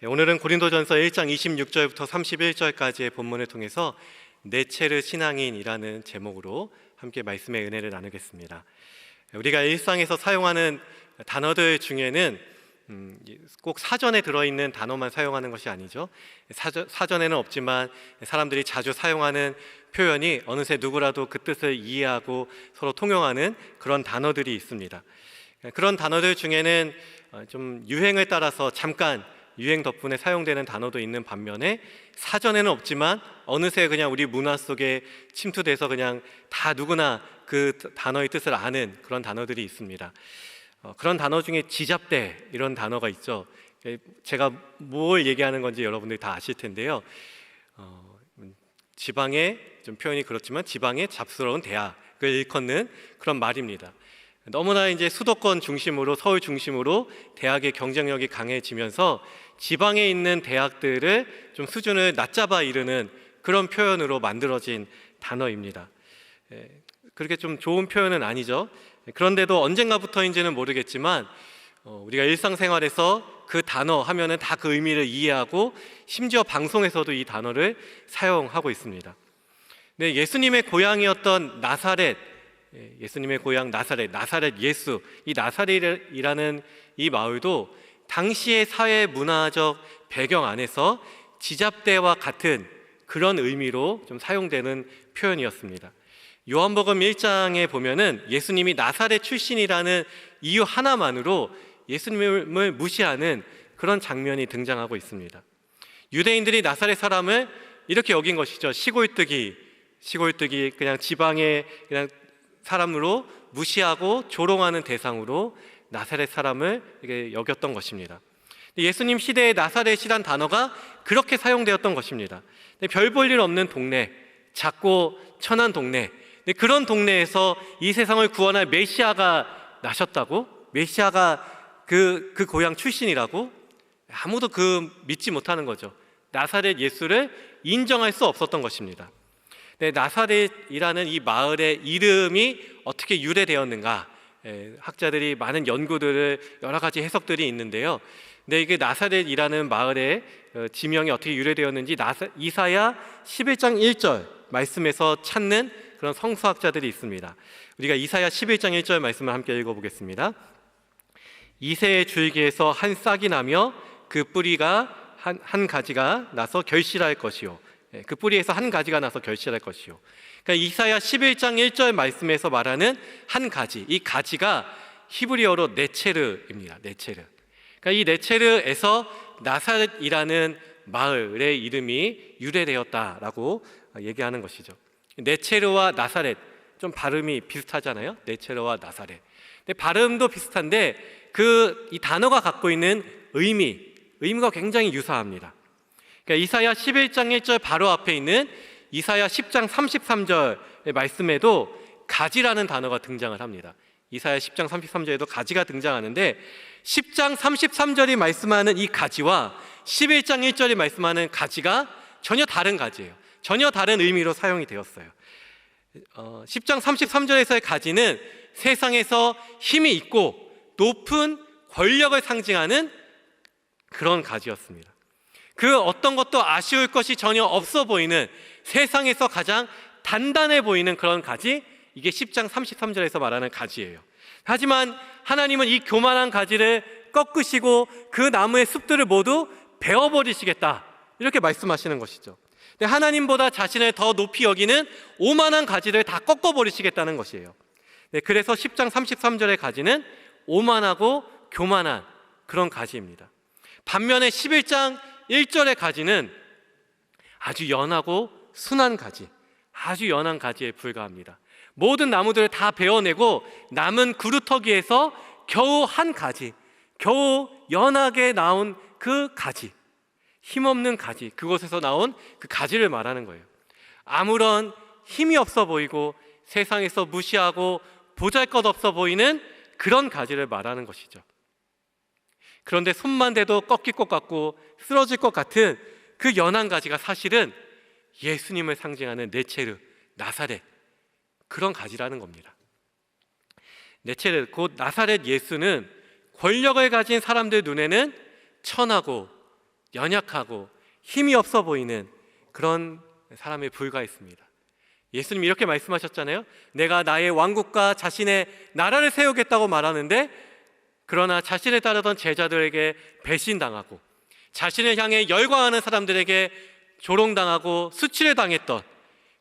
오늘은 고린도전서 1장 26절부터 31절까지의 본문을 통해서 네체르 신앙인이라는 제목으로 함께 말씀의 은혜를 나누겠습니다. 우리가 일상에서 사용하는 단어들 중에는 꼭 사전에 들어있는 단어만 사용하는 것이 아니죠. 사전에는 없지만 사람들이 자주 사용하는 표현이 어느새 누구라도 그 뜻을 이해하고 서로 통용하는 그런 단어들이 있습니다. 그런 단어들 중에는 좀 유행을 따라서 잠깐 유행 덕분에 사용되는 단어도 있는 반면에 사전에는 없지만 어느새 그냥 우리 문화 속에 침투돼서 그냥 다 누구나 그 단어의 뜻을 아는 그런 단어들이 있습니다. 그런 단어 중에 지잡대 이런 단어가 있죠. 제가 뭘 얘기하는 건지 여러분들이 다 아실 텐데요. 지방의 좀 표현이 그렇지만 지방의 잡스러운 대학을 일컫는 그런 말입니다. 너무나 이제 수도권 중심으로 서울 중심으로 대학의 경쟁력이 강해지면서 지방에 있는 대학들을 좀 수준을 낮잡아 이르는 그런 표현으로 만들어진 단어입니다. 그렇게 좀 좋은 표현은 아니죠. 그런데도 언젠가부터인지는 모르겠지만 우리가 일상생활에서 그 단어 하면은 다 그 의미를 이해하고 심지어 방송에서도 이 단어를 사용하고 있습니다. 네, 예수님의 고향이었던 나사렛, 예수님의 고향 나사렛 예수, 이 나사렛이라는 이 마을도 당시의 사회 문화적 배경 안에서 지잡대와 같은 그런 의미로 좀 사용되는 표현이었습니다. 요한복음 1장에 보면은 예수님이 나사렛 출신이라는 이유 하나만으로 예수님을 무시하는 그런 장면이 등장하고 있습니다. 유대인들이 나사렛 사람을 이렇게 여긴 것이죠. 시골뜨기 그냥 지방의 그냥 사람으로 무시하고 조롱하는 대상으로 나사렛 사람을 이렇게 여겼던 것입니다. 예수님 시대에 나사렛이란 단어가 그렇게 사용되었던 것입니다. 별 볼 일 없는 동네, 작고 천한 동네, 그런 동네에서 이 세상을 구원할 메시아가 나셨다고? 메시아가 그 고향 출신이라고? 아무도 믿지 못하는 거죠. 나사렛 예수를 인정할 수 없었던 것입니다. 나사렛이라는 이 마을의 이름이 어떻게 유래되었는가? 학자들이 많은 연구들을 여러 가지 해석들이 있는데요. 근데 이게 나사렛이라는 마을의 지명이 어떻게 유래되었는지 이사야 11장 1절 말씀에서 찾는 그런 성서학자들이 있습니다. 우리가 이사야 11장 1절 말씀을 함께 읽어보겠습니다. 이새의 줄기에서 한 싹이 나며 그 뿌리가 한 가지가 나서 결실할 것이요. 그 뿌리에서 한 가지가 나서 결실할 것이요. 그러니까 이사야 11장 1절 말씀에서 말하는 한 가지, 이 가지가 히브리어로 네체르입니다. 네체르. 그러니까 이 네체르에서 나사렛이라는 마을의 이름이 유래되었다라고 얘기하는 것이죠. 네체르와 나사렛 좀 발음이 비슷하잖아요. 네체르와 나사렛. 근데 발음도 비슷한데 이 단어가 갖고 있는 의미가 굉장히 유사합니다. 그러니까 이사야 11장 1절 바로 앞에 있는 이사야 10장 33절의 말씀에도 가지라는 단어가 등장을 합니다. 이사야 10장 33절에도 가지가 등장하는데 10장 33절이 말씀하는 이 가지와 11장 1절이 말씀하는 가지가 전혀 다른 가지예요. 전혀 다른 의미로 사용이 되었어요. 10장 33절에서의 가지는 세상에서 힘이 있고 높은 권력을 상징하는 그런 가지였습니다. 그 어떤 것도 아쉬울 것이 전혀 없어 보이는 세상에서 가장 단단해 보이는 그런 가지, 이게 10장 33절에서 말하는 가지예요. 하지만 하나님은 이 교만한 가지를 꺾으시고 그 나무의 숲들을 모두 베어버리시겠다, 이렇게 말씀하시는 것이죠. 근데 하나님보다 자신을 더 높이 여기는 오만한 가지를 다 꺾어버리시겠다는 것이에요. 그래서 10장 33절의 가지는 오만하고 교만한 그런 가지입니다. 반면에 11장 1절의 가지는 아주 연하고 순한 가지, 아주 연한 가지에 불과합니다. 모든 나무들을 다 베어내고 남은 그루터기에서 겨우 한 가지, 겨우 연하게 나온 그 가지, 힘없는 가지, 그곳에서 나온 그 가지를 말하는 거예요. 아무런 힘이 없어 보이고 세상에서 무시하고 보잘것없어 보이는 그런 가지를 말하는 것이죠. 그런데 손만 대도 꺾일 것 같고 쓰러질 것 같은 그 연한 가지가 사실은 예수님을 상징하는 네체르, 나사렛, 그런 가지라는 겁니다. 네체르, 곧 나사렛 예수는 권력을 가진 사람들 눈에는 천하고 연약하고 힘이 없어 보이는 그런 사람에 불과했습니다. 예수님이 이렇게 말씀하셨잖아요. 내가 나의 왕국과 자신의 나라를 세우겠다고 말하는데, 그러나 자신을 따르던 제자들에게 배신당하고 자신을 향해 열광하는 사람들에게 조롱당하고 수치를 당했던,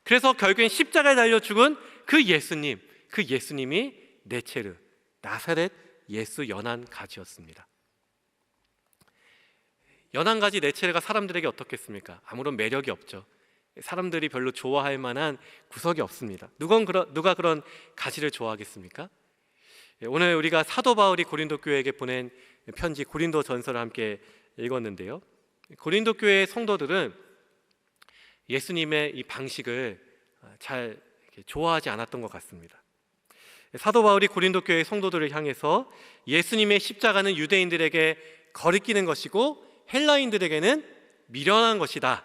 그래서 결국엔 십자가에 달려 죽은 그 예수님이 네체르, 나사렛 예수 연한 가지였습니다. 연한 가지 네체르가 사람들에게 어떻겠습니까? 아무런 매력이 없죠. 사람들이 별로 좋아할 만한 구석이 없습니다. 누가 그런 가지를 좋아하겠습니까? 오늘 우리가 사도 바울이 고린도 교회에게 보낸 편지 고린도 전서를 함께 읽었는데요, 고린도 교회의 성도들은 예수님의 이 방식을 잘 좋아하지 않았던 것 같습니다. 사도 바울이 고린도 교회의 성도들을 향해서 예수님의 십자가는 유대인들에게 거리끼는 것이고 헬라인들에게는 미련한 것이다,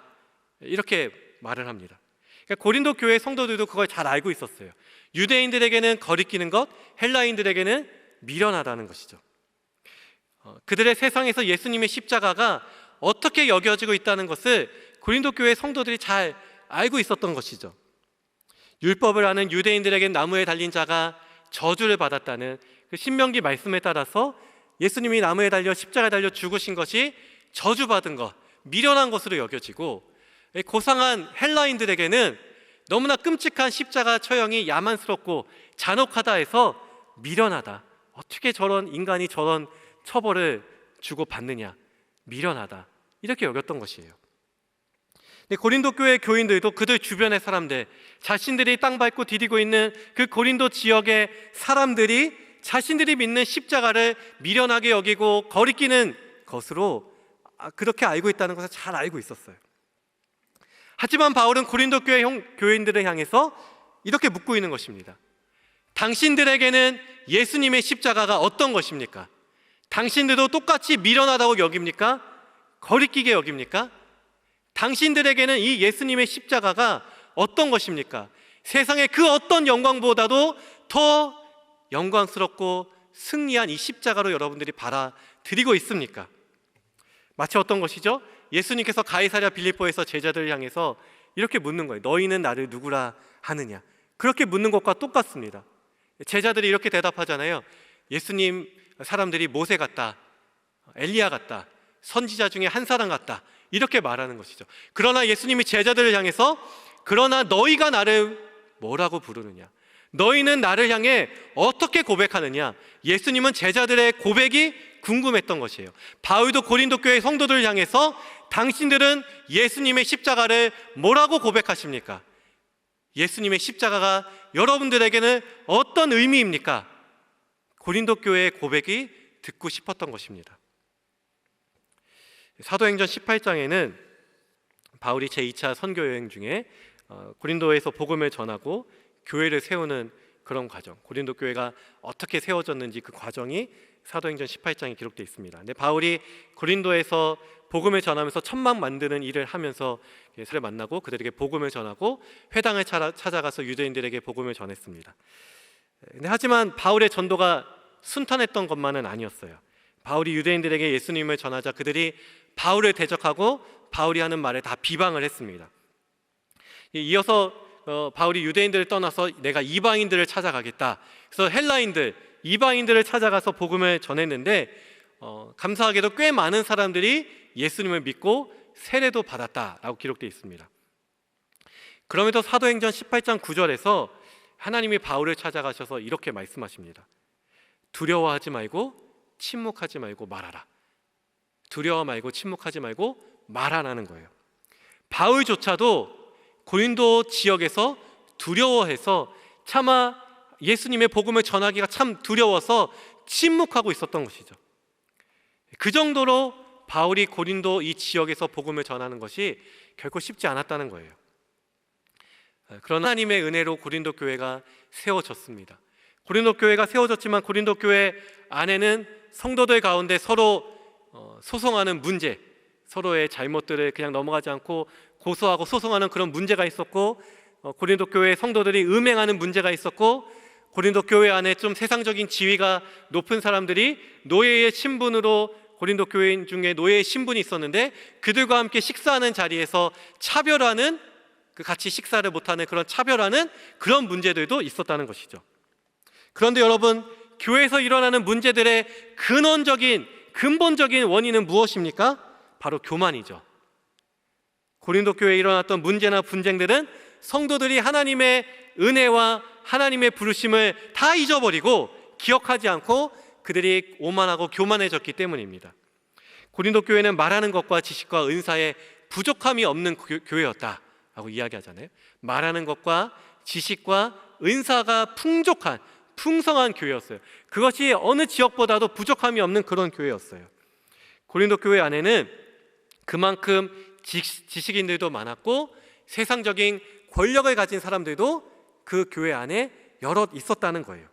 이렇게 말을 합니다. 그러니까 고린도 교회 성도들도 그걸 잘 알고 있었어요. 유대인들에게는 거리끼는 것, 헬라인들에게는 미련하다는 것이죠. 그들의 세상에서 예수님의 십자가가 어떻게 여겨지고 있다는 것을 고린도 교회 성도들이 잘 알고 있었던 것이죠. 율법을 아는 유대인들에겐 나무에 달린 자가 저주를 받았다는 그 신명기 말씀에 따라서 예수님이 나무에 달려 십자가에 달려 죽으신 것이 저주받은 것, 미련한 것으로 여겨지고, 고상한 헬라인들에게는 너무나 끔찍한 십자가 처형이 야만스럽고 잔혹하다 해서 미련하다, 어떻게 저런 인간이 저런 처벌을 주고 받느냐, 미련하다, 이렇게 여겼던 것이에요. 고린도 교회 교인들도 그들 주변의 사람들, 자신들이 땅 밟고 디디고 있는 그 고린도 지역의 사람들이 자신들이 믿는 십자가를 미련하게 여기고 거리끼는 것으로 그렇게 알고 있다는 것을 잘 알고 있었어요. 하지만 바울은 고린도 교회 교인들을 향해서 이렇게 묻고 있는 것입니다. 당신들에게는 예수님의 십자가가 어떤 것입니까? 당신들도 똑같이 미련하다고 여깁니까? 거리끼게 여깁니까? 당신들에게는 이 예수님의 십자가가 어떤 것입니까? 세상의 그 어떤 영광보다도 더 영광스럽고 승리한 이 십자가로 여러분들이 받아들이고 있습니까? 마치 어떤 것이죠? 예수님께서 가이사랴 빌립보에서 제자들을 향해서 이렇게 묻는 거예요. 너희는 나를 누구라 하느냐? 그렇게 묻는 것과 똑같습니다. 제자들이 이렇게 대답하잖아요. 예수님, 사람들이 모세 같다, 엘리야 같다, 선지자 중에 한 사람 같다, 이렇게 말하는 것이죠. 그러나 예수님이 제자들을 향해서 그러나 너희가 나를 뭐라고 부르느냐? 너희는 나를 향해 어떻게 고백하느냐? 예수님은 제자들의 고백이 궁금했던 것이에요. 바울도 고린도 교회 성도들을 향해서 당신들은 예수님의 십자가를 뭐라고 고백하십니까? 예수님의 십자가가 여러분들에게는 어떤 의미입니까? 고린도 교회의 고백이 듣고 싶었던 것입니다. 사도행전 18장에는 바울이 제2차 선교여행 중에 고린도에서 복음을 전하고 교회를 세우는 그런 과정, 고린도 교회가 어떻게 세워졌는지 그 과정이 사도행전 18장에 기록되어 있습니다. 근데 바울이 고린도에서 복음을 전하면서 천막 만드는 일을 하면서 예수를 만나고 그들에게 복음을 전하고 회당을 찾아가서 유대인들에게 복음을 전했습니다. 근데 하지만 바울의 전도가 순탄했던 것만은 아니었어요. 바울이 유대인들에게 예수님을 전하자 그들이 바울을 대적하고 바울이 하는 말에 다 비방을 했습니다. 이어서 바울이 유대인들을 떠나서 내가 이방인들을 찾아가겠다. 그래서 헬라인들, 이방인들을 찾아가서 복음을 전했는데 감사하게도 꽤 많은 사람들이 예수님을 믿고 세례도 받았다라고 기록되어 있습니다. 그럼에도 사도행전 18장 9절에서 하나님이 바울을 찾아가셔서 이렇게 말씀하십니다. 두려워하지 말고 침묵하지 말고 말하라. 두려워 말고 침묵하지 말고 말하라는 거예요. 바울조차도 고린도 지역에서 두려워해서 차마 예수님의 복음을 전하기가 참 두려워서 침묵하고 있었던 것이죠. 그 정도로 바울이 고린도 이 지역에서 복음을 전하는 것이 결코 쉽지 않았다는 거예요. 그러나 하나님의 은혜로 고린도 교회가 세워졌습니다. 고린도 교회가 세워졌지만 고린도 교회 안에는 성도들 가운데 서로 소송하는 문제, 서로의 잘못들을 그냥 넘어가지 않고 고소하고 소송하는 그런 문제가 있었고, 고린도 교회 성도들이 음행하는 문제가 있었고, 고린도 교회 안에 좀 세상적인 지위가 높은 사람들이 노예의 신분으로 고린도 교인 중에 노예 신분이 있었는데 그들과 함께 식사하는 자리에서 차별하는, 같이 식사를 못하는 그런 차별하는 그런 문제들도 있었다는 것이죠. 그런데 여러분, 교회에서 일어나는 문제들의 근본적인 원인은 무엇입니까? 바로 교만이죠. 고린도 교회에 일어났던 문제나 분쟁들은 성도들이 하나님의 은혜와 하나님의 부르심을 다 잊어버리고 기억하지 않고 그들이 오만하고 교만해졌기 때문입니다. 고린도 교회는 말하는 것과 지식과 은사에 부족함이 없는 교회였다라고 이야기하잖아요. 말하는 것과 지식과 은사가 풍성한 교회였어요. 그것이 어느 지역보다도 부족함이 없는 그런 교회였어요. 고린도 교회 안에는 그만큼 지식인들도 많았고 세상적인 권력을 가진 사람들도 그 교회 안에 여럿 있었다는 거예요.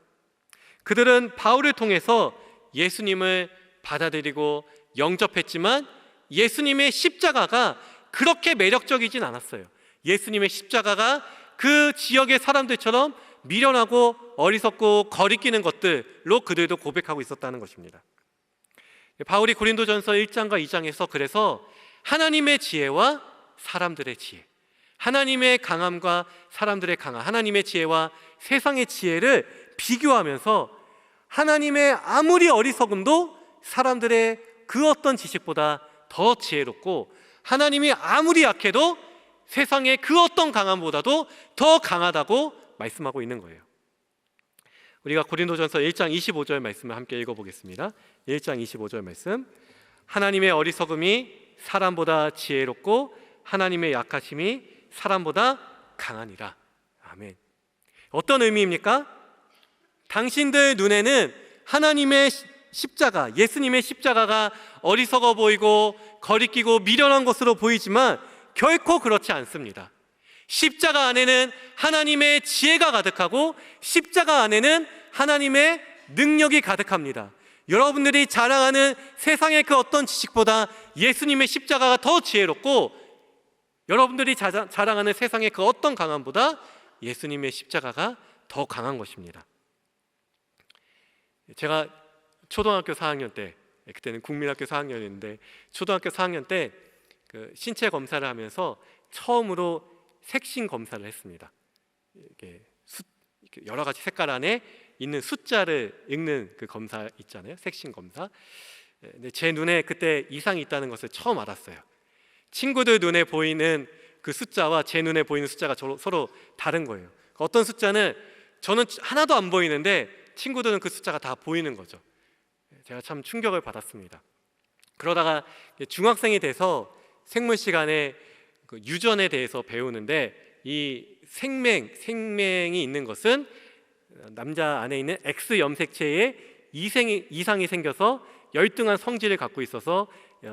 그들은 바울을 통해서 예수님을 받아들이고 영접했지만 예수님의 십자가가 그렇게 매력적이진 않았어요. 예수님의 십자가가 그 지역의 사람들처럼 미련하고 어리석고 거리끼는 것들로 그들도 고백하고 있었다는 것입니다. 바울이 고린도전서 1장과 2장에서 그래서 하나님의 지혜와 사람들의 지혜, 하나님의 강함과 사람들의 강함, 하나님의 지혜와 세상의 지혜를 비교하면서 하나님의 아무리 어리석음도 사람들의 그 어떤 지식보다 더 지혜롭고 하나님이 아무리 약해도 세상의 그 어떤 강함보다도 더 강하다고 말씀하고 있는 거예요. 우리가 고린도전서 1장 25절 말씀을 함께 읽어보겠습니다. 1장 25절 말씀, 하나님의 어리석음이 사람보다 지혜롭고 하나님의 약하심이 사람보다 강하니라. 아멘. 어떤 의미입니까? 당신들 눈에는 하나님의 십자가, 예수님의 십자가가 어리석어 보이고 거리끼고 미련한 것으로 보이지만 결코 그렇지 않습니다. 십자가 안에는 하나님의 지혜가 가득하고 십자가 안에는 하나님의 능력이 가득합니다. 여러분들이 자랑하는 세상의 그 어떤 지식보다 예수님의 십자가가 더 지혜롭고 여러분들이 자랑하는 세상의 그 어떤 강함보다 예수님의 십자가가 더 강한 것입니다. 제가 초등학교 4학년 때, 그때는 국민학교 4학년인데 초등학교 4학년 때 그 신체 검사를 하면서 처음으로 색신 검사를 했습니다. 이렇게 여러 가지 색깔 안에 있는 숫자를 읽는 그 검사 있잖아요. 색신 검사. 근데 제 눈에 그때 이상이 있다는 것을 처음 알았어요. 친구들 눈에 보이는 그 숫자와 제 눈에 보이는 숫자가 서로 다른 거예요. 어떤 숫자는 저는 하나도 안 보이는데 친구들은 그 숫자가 다 보이는 거죠. 제가 참 충격을 받았습니다. 그러다가 중학생이 돼서 생물 시간에 그 유전에 대해서 배우는데 이 생명이 있는 것은 남자 안에 있는 X 염색체에 이상이 생겨서 열등한 성질을 갖고 있어서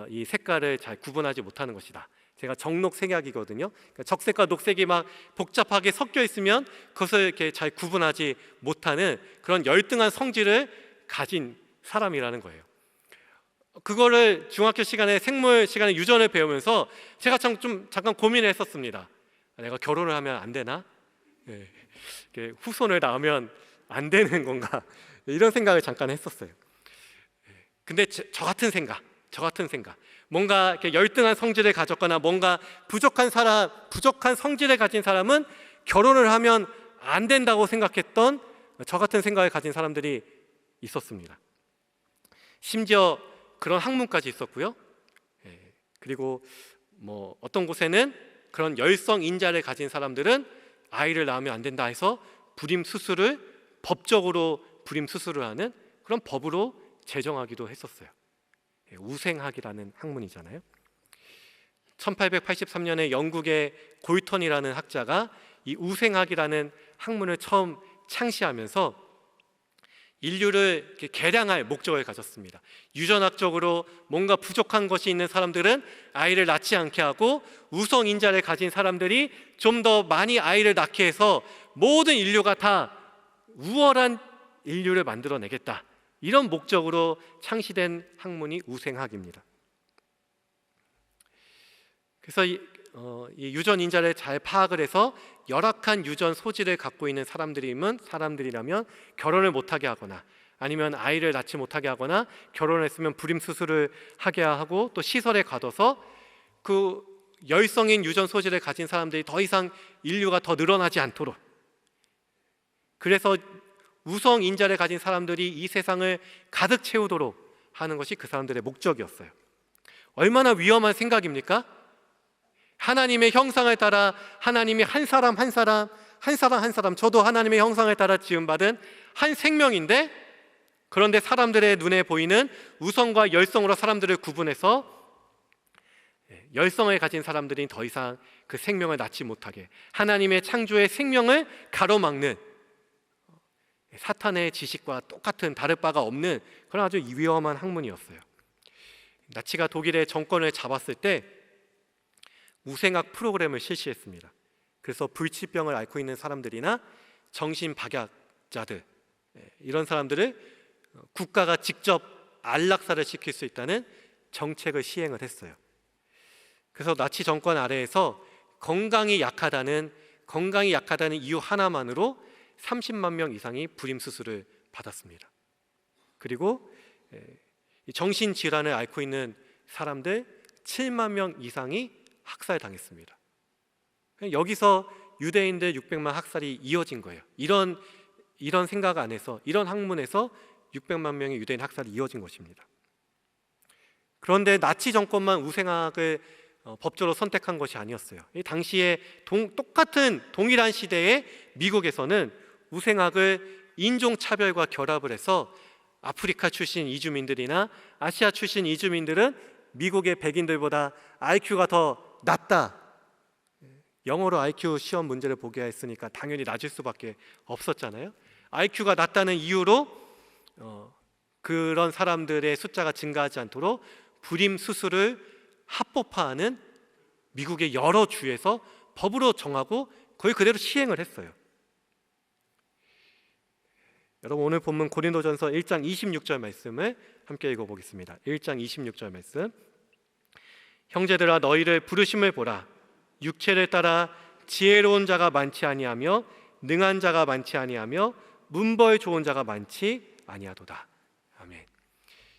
이 색깔을 잘 구분하지 못하는 것이다. 제가 정녹색약이거든요. 그러니까 적색과 녹색이 막 복잡하게 섞여 있으면 그것을 이렇게 잘 구분하지 못하는 그런 열등한 성질을 가진 사람이라는 거예요. 그거를 중학교 시간에 생물 시간에 유전을 배우면서 제가 잠깐 고민을 했었습니다. 내가 결혼을 하면 안 되나? 후손을 낳으면 안 되는 건가? 이런 생각을 잠깐 했었어요. 근데 저 같은 생각, 뭔가 이렇게 열등한 성질을 가졌거나 뭔가 부족한 성질을 가진 사람은 결혼을 하면 안 된다고 생각했던 저 같은 생각을 가진 사람들이 있었습니다. 심지어 그런 학문까지 있었고요. 그리고 뭐 어떤 곳에는 그런 열성 인자를 가진 사람들은 아이를 낳으면 안 된다 해서 법적으로 불임 수술을 하는 그런 법으로 제정하기도 했었어요. 우생학이라는 학문이잖아요. 1883년에 영국의 골턴이라는 학자가 이 우생학이라는 학문을 처음 창시하면서 인류를 개량할 목적을 가졌습니다. 유전학적으로 뭔가 부족한 것이 있는 사람들은 아이를 낳지 않게 하고 우성인자를 가진 사람들이 좀 더 많이 아이를 낳게 해서 모든 인류가 다 우월한 인류를 만들어내겠다. 이런 목적으로 창시된 학문이 우생학입니다. 그래서 이 유전인자를 잘 파악을 해서 열악한 유전 소질을 갖고 있는 사람들이라면 결혼을 못하게 하거나 아니면 아이를 낳지 못하게 하거나 결혼했으면 불임 수술을 하게 하고 또 시설에 가둬서 그 열성인 유전 소질을 가진 사람들이 더 이상 인류가 더 늘어나지 않도록, 그래서 우성 인자를 가진 사람들이 이 세상을 가득 채우도록 하는 것이 그 사람들의 목적이었어요. 얼마나 위험한 생각입니까? 하나님의 형상을 따라 하나님이 한 사람 한 사람 저도 하나님의 형상을 따라 지음받은 한 생명인데, 그런데 사람들의 눈에 보이는 우성과 열성으로 사람들을 구분해서 열성을 가진 사람들이 더 이상 그 생명을 낳지 못하게, 하나님의 창조의 생명을 가로막는 사탄의 지식과 똑같은 다를 바가 없는 그런 아주 위험한 학문이었어요. 나치가 독일의 정권을 잡았을 때 우생학 프로그램을 실시했습니다. 그래서 불치병을 앓고 있는 사람들이나 정신박약자들, 이런 사람들을 국가가 직접 안락사를 시킬 수 있다는 정책을 시행을 했어요. 그래서 나치 정권 아래에서 건강이 약하다는 이유 하나만으로 30만 명 이상이 불임 수술을 받았습니다. 그리고 정신질환을 앓고 있는 사람들 7만 명 이상이 학살당했습니다. 여기서 유대인들 600만 학살이 이어진 거예요. 이런 생각 안에서, 이런 학문에서 600만 명의 유대인 학살이 이어진 것입니다. 그런데 나치 정권만 우생학을 법조로 선택한 것이 아니었어요. 이 당시에 똑같은 동일한 시대에 미국에서는 우생학을 인종차별과 결합을 해서 아프리카 출신 이주민들이나 아시아 출신 이주민들은 미국의 백인들보다 IQ가 더 낮다, 영어로 IQ 시험 문제를 보게 했으니까 당연히 낮을 수밖에 없었잖아요. IQ가 낮다는 이유로 그런 사람들의 숫자가 증가하지 않도록 불임 수술을 합법화하는 미국의 여러 주에서 법으로 정하고 거의 그대로 시행을 했어요. 여러분, 오늘 본문 고린도전서 1장 26절 말씀을 함께 읽어보겠습니다. 1장 26절 말씀. 형제들아, 너희를 부르심을 보라. 육체를 따라 지혜로운 자가 많지 아니하며 능한 자가 많지 아니하며 문벌 좋은 자가 많지 아니하도다. 아멘.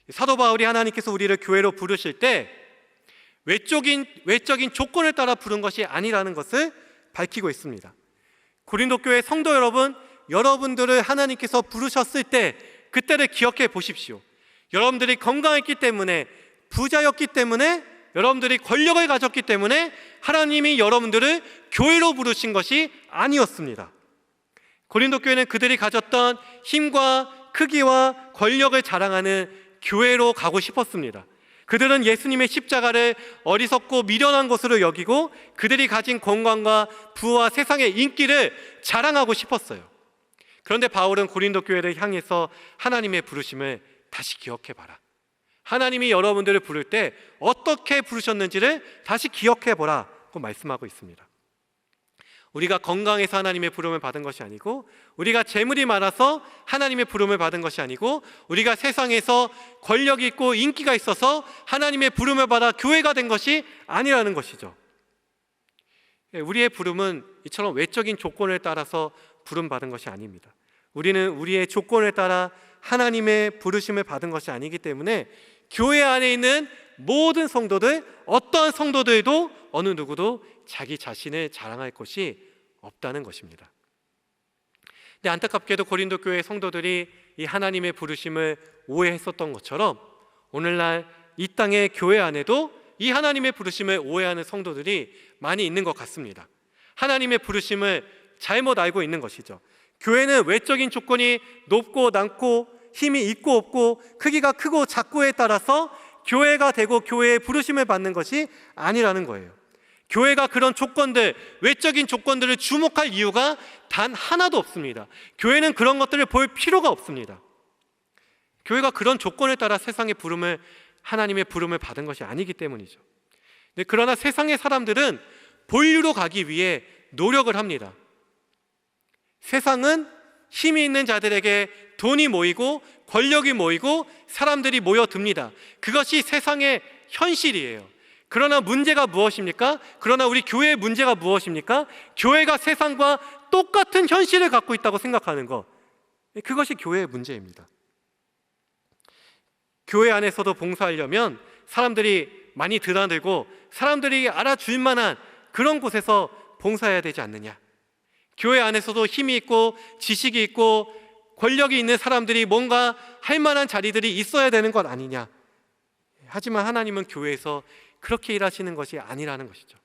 사도 바울이 하나님께서 우리를 교회로 부르실 때 외적인 조건을 따라 부른 것이 아니라는 것을 밝히고 있습니다. 고린도 교회 성도 여러분, 여러분들을 하나님께서 부르셨을 때 그때를 기억해 보십시오. 여러분들이 건강했기 때문에, 부자였기 때문에, 여러분들이 권력을 가졌기 때문에 하나님이 여러분들을 교회로 부르신 것이 아니었습니다. 고린도 교회는 그들이 가졌던 힘과 크기와 권력을 자랑하는 교회로 가고 싶었습니다. 그들은 예수님의 십자가를 어리석고 미련한 것으로 여기고 그들이 가진 건강과 부와 세상의 인기를 자랑하고 싶었어요. 그런데 바울은 고린도 교회를 향해서 하나님의 부르심을 다시 기억해봐라. 하나님이 여러분들을 부를 때 어떻게 부르셨는지를 다시 기억해보라고 말씀하고 있습니다. 우리가 건강해서 하나님의 부름을 받은 것이 아니고, 우리가 재물이 많아서 하나님의 부름을 받은 것이 아니고, 우리가 세상에서 권력이 있고 인기가 있어서 하나님의 부름을 받아 교회가 된 것이 아니라는 것이죠. 우리의 부름은 이처럼 외적인 조건을 따라서 부름받은 것이 아닙니다. 우리는 우리의 조건을 따라 하나님의 부르심을 받은 것이 아니기 때문에 교회 안에 있는 모든 성도들, 어떠한 성도들도 어느 누구도 자기 자신을 자랑할 것이 없다는 것입니다. 근데 안타깝게도 고린도 교회 성도들이 이 하나님의 부르심을 오해했었던 것처럼 오늘날 이 땅의 교회 안에도 이 하나님의 부르심을 오해하는 성도들이 많이 있는 것 같습니다. 하나님의 부르심을 잘못 알고 있는 것이죠. 교회는 외적인 조건이 높고 낮고 힘이 있고 없고 크기가 크고 작고에 따라서 교회가 되고 교회의 부르심을 받는 것이 아니라는 거예요. 교회가 그런 조건들, 외적인 조건들을 주목할 이유가 단 하나도 없습니다. 교회는 그런 것들을 볼 필요가 없습니다. 교회가 그런 조건에 따라 세상의 부름을, 하나님의 부름을 받은 것이 아니기 때문이죠. 그러나 세상의 사람들은 본류로 가기 위해 노력을 합니다. 세상은 힘이 있는 자들에게 돈이 모이고 권력이 모이고 사람들이 모여듭니다. 그것이 세상의 현실이에요. 그러나 문제가 무엇입니까? 그러나 우리 교회의 문제가 무엇입니까? 교회가 세상과 똑같은 현실을 갖고 있다고 생각하는 것, 그것이 교회의 문제입니다. 교회 안에서도 봉사하려면 사람들이 많이 드나들고 사람들이 알아줄 만한 그런 곳에서 봉사해야 되지 않느냐. 교회 안에서도 힘이 있고 지식이 있고 권력이 있는 사람들이 뭔가 할 만한 자리들이 있어야 되는 것 아니냐. 하지만 하나님은 교회에서 그렇게 일하시는 것이 아니라는 것이죠.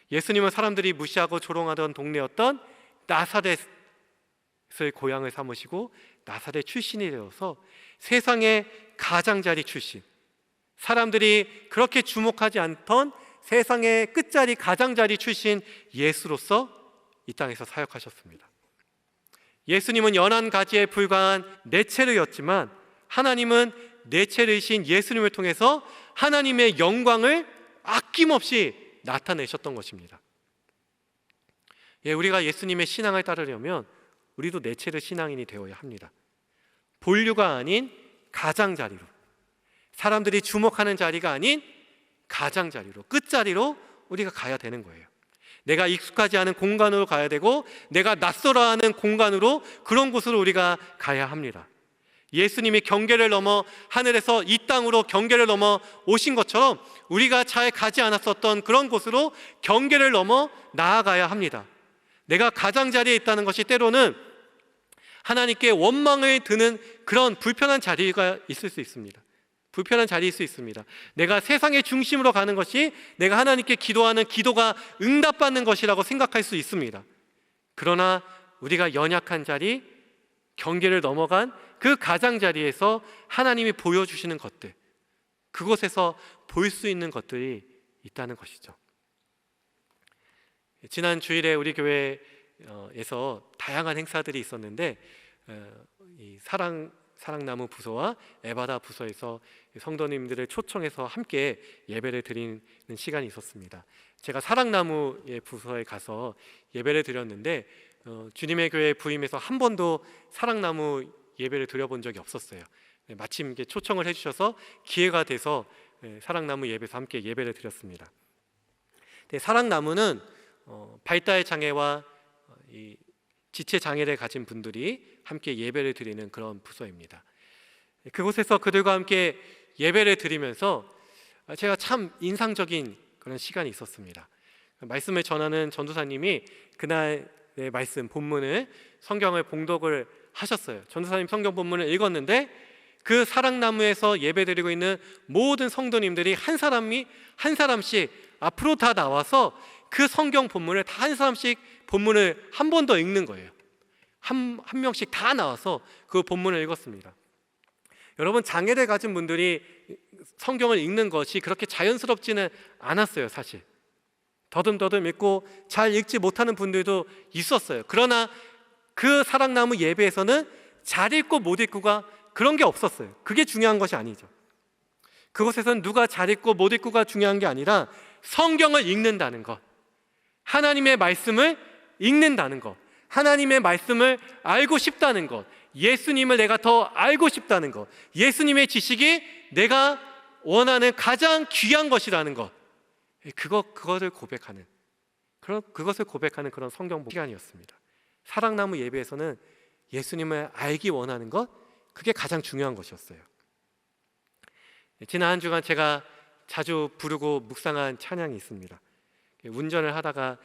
예수님은 사람들이 무시하고 조롱하던 동네였던 나사렛을 고향을 삼으시고 나사렛 출신이 되어서 세상의 가장자리 출신, 사람들이 그렇게 주목하지 않던 세상의 끝자리 가장자리 출신 예수로서 이 땅에서 사역하셨습니다. 예수님은 연한 가지에 불과한 네체르였지만 하나님은 네체르이신 예수님을 통해서 하나님의 영광을 아낌없이 나타내셨던 것입니다. 우리가 예수님의 신앙을 따르려면 우리도 네체르 신앙인이 되어야 합니다. 본류가 아닌 가장자리로, 사람들이 주목하는 자리가 아닌 가장자리로, 끝자리로 우리가 가야 되는 거예요. 내가 익숙하지 않은 공간으로 가야 되고 내가 낯설어하는 공간으로, 그런 곳으로 우리가 가야 합니다. 예수님이 경계를 넘어 하늘에서 이 땅으로 경계를 넘어 오신 것처럼 우리가 잘 가지 않았었던 그런 곳으로 경계를 넘어 나아가야 합니다. 내가 가장자리에 있다는 것이 때로는 하나님께 원망을 드는 그런 불편한 자리가 있을 수 있습니다. 불편한 자리일 수 있습니다. 내가 세상의 중심으로 가는 것이 내가 하나님께 기도하는 기도가 응답받는 것이라고 생각할 수 있습니다. 그러나 우리가 연약한 자리, 경계를 넘어간 그 가장자리에서 하나님이 보여주시는 것들, 그곳에서 볼 수 있는 것들이 있다는 것이죠. 지난 주일에 우리 교회에서 다양한 행사들이 있었는데 이 사랑나무 부서와 에바다 부서에서 성도님들을 초청해서 함께 예배를 드리는 시간이 있었습니다. 제가 사랑나무 부서에 가서 예배를 드렸는데 주님의 교회 부임해서 한 번도 사랑나무 예배를 드려본 적이 없었어요. 마침 이렇게 초청을 해주셔서 기회가 돼서 사랑나무 예배에서 함께 예배를 드렸습니다. 사랑나무는 발달 장애와 이 지체 장애를 가진 분들이 함께 예배를 드리는 그런 부서입니다. 그곳에서 그들과 함께 예배를 드리면서 제가 참 인상적인 그런 시간이 있었습니다. 말씀을 전하는 전도사님이 그날의 말씀 본문을, 성경을 봉독을 하셨어요. 전도사님 성경 본문을 읽었는데 그 사랑나무에서 예배드리고 있는 모든 성도님들이 한 사람씩 앞으로 다 나와서 그 성경 본문을 다 한 사람씩 본문을 한 번 더 읽는 거예요. 한 명씩 다 나와서 그 본문을 읽었습니다. 여러분, 장애를 가진 분들이 성경을 읽는 것이 그렇게 자연스럽지는 않았어요. 사실 더듬더듬 읽고 잘 읽지 못하는 분들도 있었어요. 그러나 그 사랑나무 예배에서는 잘 읽고 못 읽고가 그런 게 없었어요. 그게 중요한 것이 아니죠. 그곳에서는 누가 잘 읽고 못 읽고가 중요한 게 아니라 성경을 읽는다는 것, 하나님의 말씀을 읽는다는 것, 하나님의 말씀을 알고 싶다는 것, 예수님을 내가 더 알고 싶다는 것, 예수님의 지식이 내가 원하는 가장 귀한 것이라는 것, 그것을 고백하는 그런 성경 시간이었습니다. 사랑나무 예배에서는 예수님을 알기 원하는 것, 그게 가장 중요한 것이었어요. 지난 한 주간 제가 자주 부르고 묵상한 찬양이 있습니다. 운전을 하다가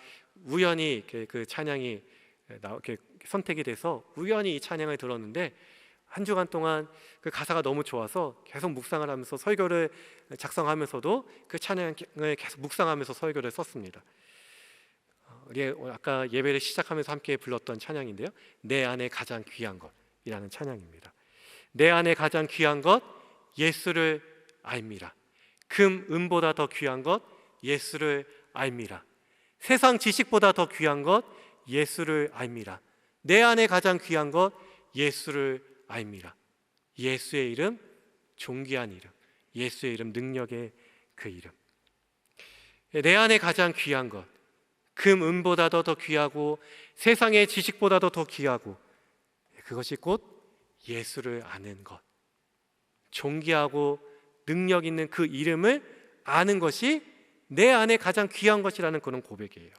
우연히 그 찬양이 선택이 돼서 우연히 이 찬양을 들었는데 한 주간 동안 그 가사가 너무 좋아서 계속 묵상을 하면서 설교를 작성하면서도 그 찬양을 계속 묵상하면서 설교를 썼습니다. 우리 아까 예배를 시작하면서 함께 불렀던 찬양인데요, 내 안에 가장 귀한 것이라는 찬양입니다. 내 안에 가장 귀한 것 예수를 알미라. 금, 은보다 더 귀한 것 예수를 알미라. 세상 지식보다 더 귀한 것 예수를 알미라. 내 안에 가장 귀한 것 예수를 알미라. 예수의 이름, 존귀한 이름, 예수의 이름, 능력의 그 이름. 내 안에 가장 귀한 것, 금, 은보다도 더 귀하고 세상의 지식보다도 더 귀하고, 그것이 곧 예수를 아는 것, 존귀하고 능력 있는 그 이름을 아는 것이 내 안에 가장 귀한 것이라는 그런 고백이에요.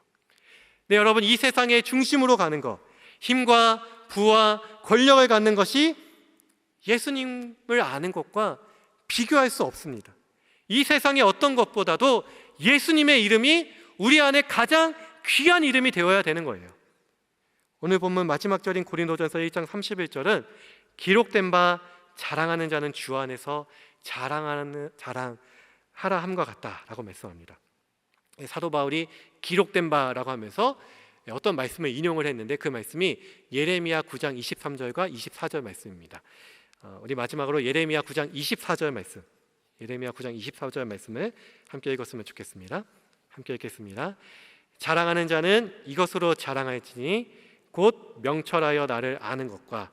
네, 여러분, 이 세상의 중심으로 가는 것, 힘과 부와 권력을 갖는 것이 예수님을 아는 것과 비교할 수 없습니다. 이 세상의 어떤 것보다도 예수님의 이름이 우리 안에 가장 귀한 이름이 되어야 되는 거예요. 오늘 본문 마지막 절인 고린도전서 1장 31절은 기록된 바 자랑하는 자는 주 안에서 자랑하라 함과 같다라고 말씀합니다. 사도 바울이 기록된 바라고 하면서 어떤 말씀을 인용을 했는데 그 말씀이 예레미야 9장 23절과 24절 말씀입니다. 우리 마지막으로 예레미야 9장 24절 말씀, 예레미야 9장 24절 말씀을 함께 읽었으면 좋겠습니다. 함께 읽겠습니다. 자랑하는 자는 이것으로 자랑할지니 곧 명철하여 나를 아는 것과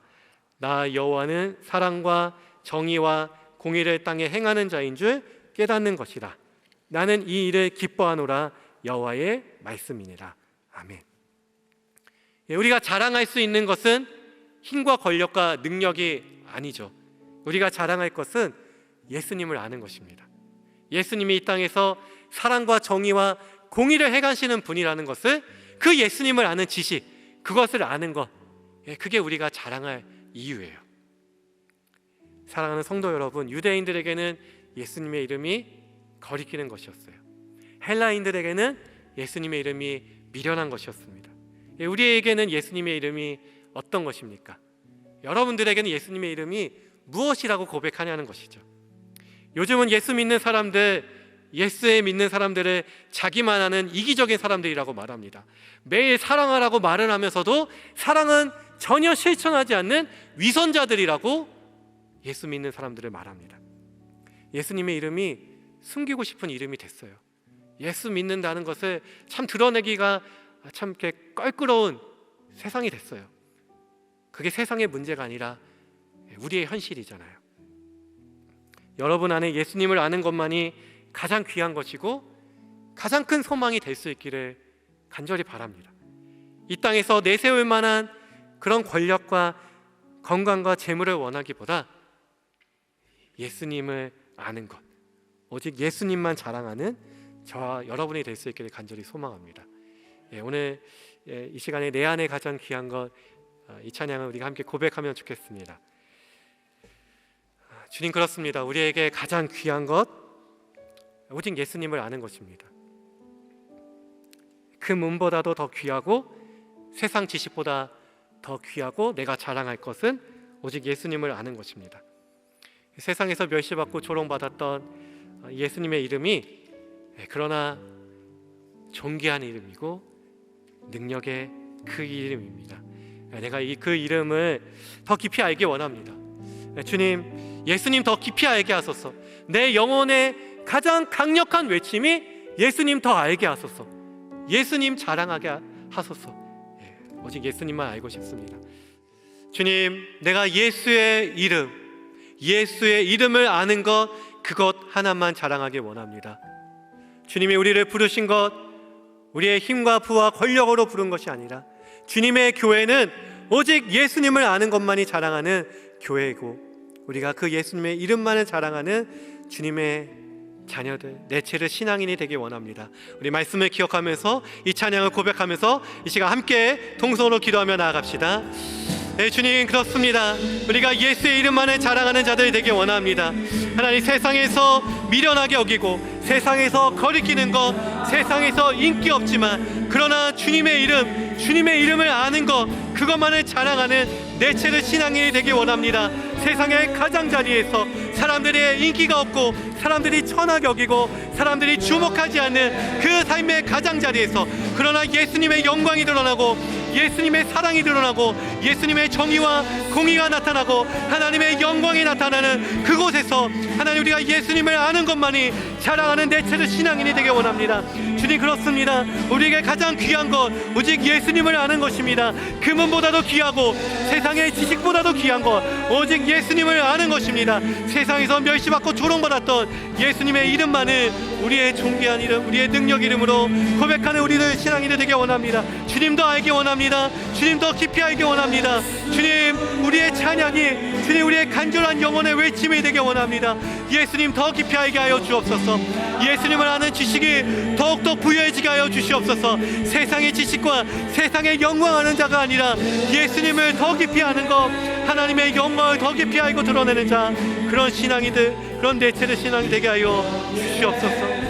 나 여호와는 사랑과 정의와 공의를 땅에 행하는 자인 줄 깨닫는 것이라. 나는 이 일을 기뻐하노라. 여호와의 말씀이니라. 아멘. 우리가 자랑할 수 있는 것은 힘과 권력과 능력이 아니죠. 우리가 자랑할 것은 예수님을 아는 것입니다. 예수님이 이 땅에서 사랑과 정의와 공의를 행하시는 분이라는 것을, 그 예수님을 아는 지식, 그것을 아는 것, 그게 우리가 자랑할 이유예요. 사랑하는 성도 여러분, 유대인들에게는 예수님의 이름이 거리끼는 것이었어요. 헬라인들에게는 예수님의 이름이 미련한 것이었습니다. 우리에게는 예수님의 이름이 어떤 것입니까? 여러분들에게는 예수님의 이름이 무엇이라고 고백하냐는 것이죠. 요즘은 예수 믿는 사람들, 예수에 믿는 사람들을 자기만 아는 이기적인 사람들이라고 말합니다. 매일 사랑하라고 말을 하면서도 사랑은 전혀 실천하지 않는 위선자들이라고 예수 믿는 사람들을 말합니다. 예수님의 이름이 숨기고 싶은 이름이 됐어요. 예수 믿는다는 것을 참 드러내기가 참 이렇게 껄끄러운 세상이 됐어요. 그게 세상의 문제가 아니라 우리의 현실이잖아요. 여러분 안에 예수님을 아는 것만이 가장 귀한 것이고 가장 큰 소망이 될 수 있기를 간절히 바랍니다. 이 땅에서 내세울 만한 그런 권력과 건강과 재물을 원하기보다 예수님을 아는 것, 오직 예수님만 자랑하는 저와 여러분이 될 수 있기를 간절히 소망합니다. 오늘 이 시간에 내 안에 가장 귀한 것, 이 찬양을 우리가 함께 고백하면 좋겠습니다. 주님, 그렇습니다. 우리에게 가장 귀한 것, 오직 예수님을 아는 것입니다. 그 문보다도 더 귀하고 세상 지식보다 더 귀하고 내가 자랑할 것은 오직 예수님을 아는 것입니다. 세상에서 멸시받고 조롱받았던 예수님의 이름이 그러나 존귀한 이름이고 능력의 그 이름입니다. 내가 그 이름을 더 깊이 알기 원합니다. 주님, 예수님 더 깊이 알게 하소서. 내 영혼의 가장 강력한 외침이 예수님 더 알게 하소서. 예수님 자랑하게 하소서. 오직 예수님만 알고 싶습니다. 주님, 내가 예수의 이름을 아는 것, 그것 하나만 자랑하기 원합니다. 주님이 우리를 부르신 것, 우리의 힘과 부와 권력으로 부른 것이 아니라 주님의 교회는 오직 예수님을 아는 것만이 자랑하는 교회이고, 우리가 그 예수님의 이름만을 자랑하는 주님의 자녀들, 내체를 신앙인이 되기 원합니다. 우리 말씀을 기억하면서 이 찬양을 고백하면서 이 시간 함께 동성으로 기도하며 나아갑시다. 네, 주님, 그렇습니다. 우리가 예수의 이름만을 자랑하는 자들이 되기 원합니다. 하나님, 세상에서 미련하게 여기고 세상에서 거리끼는 것, 세상에서 인기 없지만 그러나 주님의 이름을 아는 것, 그것만을 자랑하는 내체를 신앙인이 되기 원합니다. 세상의 가장자리에서 사람들의 인기가 없고 사람들이 천하게 여기고 사람들이 주목하지 않는 그 삶의 가장자리에서 그러나 예수님의 영광이 드러나고 예수님의 사랑이 드러나고 예수님의 정의와 공의가 나타나고 하나님의 영광이 나타나는 그곳에서 하나님, 우리가 예수님을 아는 것만이 자랑하는 내체를 신앙인이 되기 원합니다. 주님, 그렇습니다. 우리에게 가장 귀한 것, 오직 예수님을 아는 것입니다. 금은보다도 귀하고 세상의 지식보다도 귀한 것, 오직 예수님을 아는 것입니다. 세상에서 멸시받고 조롱받았던 예수님의 이름만을 우리의 존귀한 이름, 우리의 능력 이름으로 고백하는 우리들 신앙인이 되기 원합니다. 주님 더 알기 원합니다. 주님 더 깊이 알기 원합니다. 주님, 우리의 찬양이 주님, 우리의 간절한 영혼의 외침이 되기 원합니다. 예수님 더 깊이 알게 하여 주옵소서. 예수님을 아는 지식이 더욱더 부여해지게 하여 주시옵소서. 세상의 지식과 세상의 영광하는 자가 아니라 예수님을 더 깊이 아는 것, 하나님의 영광을 더 깊이 알고 드러내는 자, 그런 신앙이들, 그런 대체로 신앙이 되게 하여 주시옵소서.